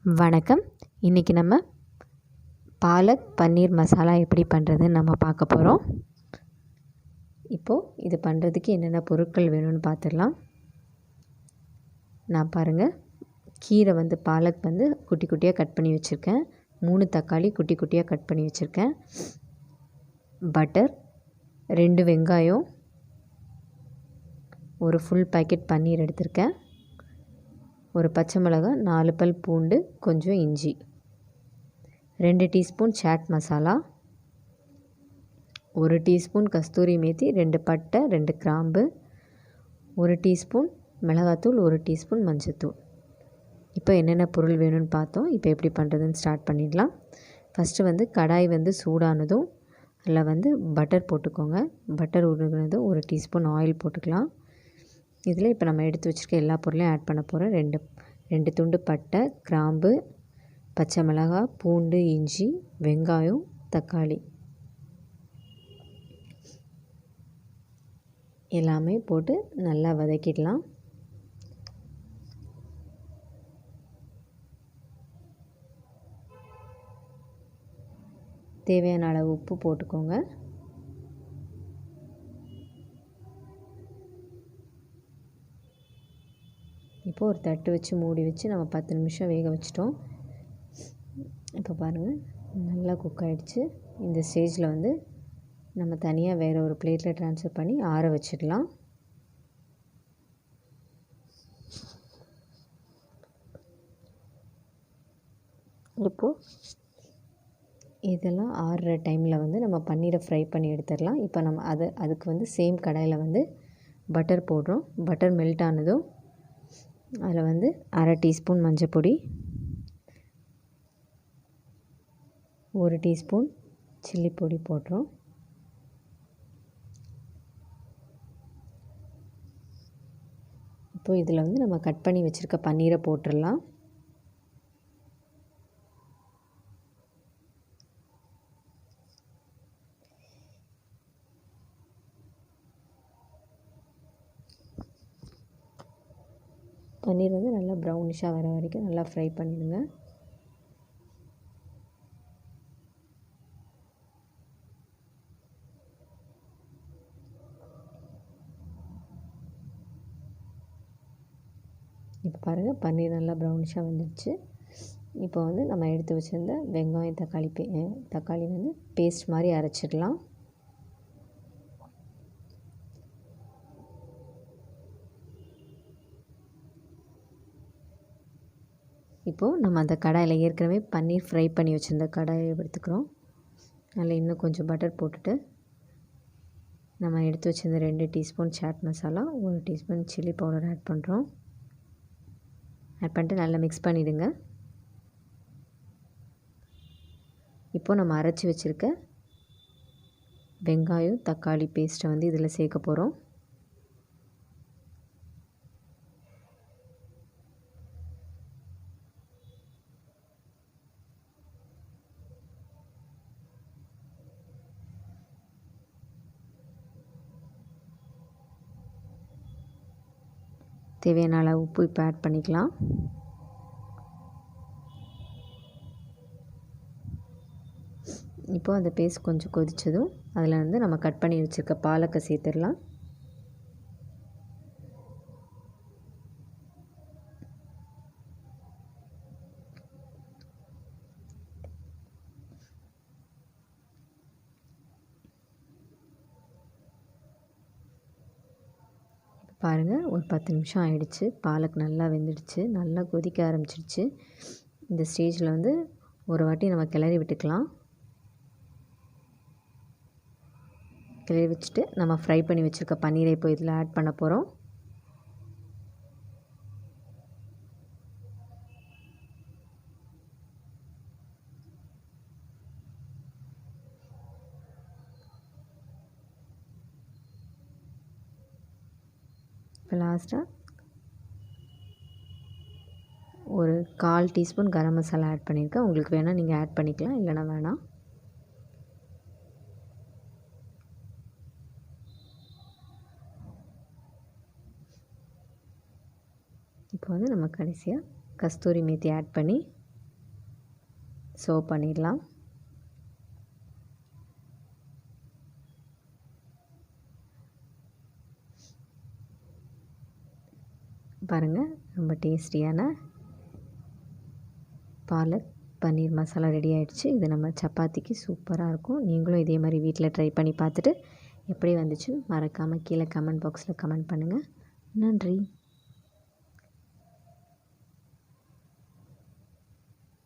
வணக்கம். இன்றைக்கி நம்ம பாலக் பன்னீர் மசாலா எப்படி பண்ணுறதுன்னு நம்ம பார்க்க போகிறோம். இப்போது இது பண்ணுறதுக்கு என்னென்ன பொருட்கள் வேணும்னு பார்த்துடலாம். நான் பாருங்கள், கீரை பாலக் குட்டி குட்டியாக கட் பண்ணி வச்சுருக்கேன். 3 தக்காளி குட்டி குட்டியாக கட் பண்ணி வச்சுருக்கேன். பட்டர், 2 வெங்காயம், ஒரு ஃபுல் பாக்கெட் பன்னீர் எடுத்திருக்கேன். ஒரு பச்சை மிளகாய், 4 பல் பூண்டு, கொஞ்சம் இஞ்சி, 2 டீஸ்பூன் சாட் மசாலா, 1 டீஸ்பூன் கஸ்தூரி மேத்தி, 2 பட்டை, 2 கிராம்பு, 1 டீஸ்பூன் மிளகாத்தூள், 1 டீஸ்பூன் மஞ்சத்தூள். இப்போ என்னென்ன பொருள் வேணும்னு பார்த்தோம். இப்போ எப்படி பண்ணுறதுன்னு ஸ்டார்ட் பண்ணிடலாம். ஃபஸ்ட்டு கடாய் சூடானதும் அதில் பட்டர் போட்டுக்கோங்க. பட்டர் உருகுனதும் 1 டீஸ்பூன் ஆயில் போட்டுக்கலாம். இதில் இப்போ நம்ம எடுத்து வச்சுருக்க எல்லா பொருளையும் ஆட் பண்ண போகிறோம். 2 துண்டு பட்டை, கிராம்பு, பச்சை மிளகாய், பூண்டு, இஞ்சி, வெங்காயம், தக்காளி எல்லாமே போட்டு நல்லா வதக்கிடலாம். தேவையான அளவு உப்பு போட்டுக்கோங்க. இப்போது ஒரு தட்டு வச்சு மூடி வச்சு நம்ம 10 நிமிஷம் வேக வச்சிட்டோம். இப்போ பாருங்கள், நல்லா குக் ஆகிடுச்சு. இந்த ஸ்டேஜில் நம்ம தனியாக வேறு ஒரு பிளேட்டில் ட்ரான்ஸ்ஃபர் பண்ணி ஆற வச்சிடலாம். இப்போது இதெல்லாம் ஆறுற டைமில் நம்ம பன்னீரை ஃப்ரை பண்ணி எடுத்துடலாம். இப்போ நம்ம அதுக்கு சேம் கடாயில் பட்டர் போடுறோம். பட்டர் மெல்ட் ஆனதும் அதில் 1/2 டீஸ்பூன் மஞ்சள் பொடி, 1 டீஸ்பூன் சில்லி பொடி போடுறோம். இப்போது இதில் நம்ம கட் பண்ணி வச்சுருக்க பன்னீரை போட்டுடலாம். பன்னீர் நல்லா ப்ரௌனிஷாக வர வரைக்கும் நல்லா ஃப்ரை பண்ணிடுங்க. இப்போ பாருங்கள், பன்னீர் நல்லா ப்ரௌனிஷாக வந்துடுச்சு. இப்போ நம்ம எடுத்து வச்சுருந்த வெங்காயம், தக்காளி பேஸ்ட் மாதிரி அரைச்சிடலாம். இப்போது நம்ம அந்த கடாயில் ஏற்கனவே பன்னீர் ஃப்ரை பண்ணி வச்சுருந்த கடாயை எடுத்துக்கிறோம். அதில் இன்னும் கொஞ்சம் பட்டர் போட்டுட்டு நம்ம எடுத்து வச்சுருந்த 2 teaspoon chaat masala, 1 teaspoon chilli powder add பண்ணுறோம். ஆட் பண்ணிட்டு நல்லா மிக்ஸ் பண்ணிவிடுங்க. இப்போது நம்ம அரைச்சி வச்சுருக்க வெங்காயம், தக்காளி பேஸ்ட்டை இதில் சேர்க்க போகிறோம். தேவையான அளவு உப்பு இப்போ ஆட் பண்ணிக்கலாம். இப்போது அந்த பேஸ்ட் கொஞ்சம் கொதித்ததும் அதில் நம்ம கட் பண்ணி வச்சுருக்க பாலக்கை சேர்த்துடலாம். பாருங்கள், ஒரு 10 நிமிஷம் ஆகிடுச்சு. பாலக் நல்லா வெந்துடுச்சு, நல்லா கொதிக்க ஆரம்பிச்சிடுச்சு. இந்த ஸ்டேஜில் ஒரு வாட்டி நம்ம கிளறி விட்டுக்கலாம். கிளறி வச்சுட்டு நம்ம ஃப்ரை பண்ணி வச்சுருக்க பன்னீரை இப்போ இதில் ஆட் பண்ண போகிறோம். இப்போ லாஸ்ட்டாக ஒரு 1/4 டீஸ்பூன் கரம் மசாலா ஆட் பண்ணியிருக்கேன். உங்களுக்கு வேணால் நீங்கள் ஆட் பண்ணிக்கலாம், இல்லைனா வேணாம். இப்போ நம்ம கடைசியாக கஸ்தூரி மேத்தி ஆட் பண்ணி சர்வ் பண்ணிடலாம். பாருங்கள், ரொம்ப டேஸ்டியான பாலக் பன்னீர் மசாலா ரெடி ஆகிடுச்சு. இது நம்ம சப்பாத்திக்கு சூப்பராக இருக்கும். நீங்களும் இதே மாதிரி வீட்டில் ட்ரை பண்ணி பார்த்துட்டு எப்படி வந்துச்சுன்னு மறக்காமல் கீழே கமெண்ட் பாக்ஸில் கமெண்ட் பண்ணுங்கள். நன்றி.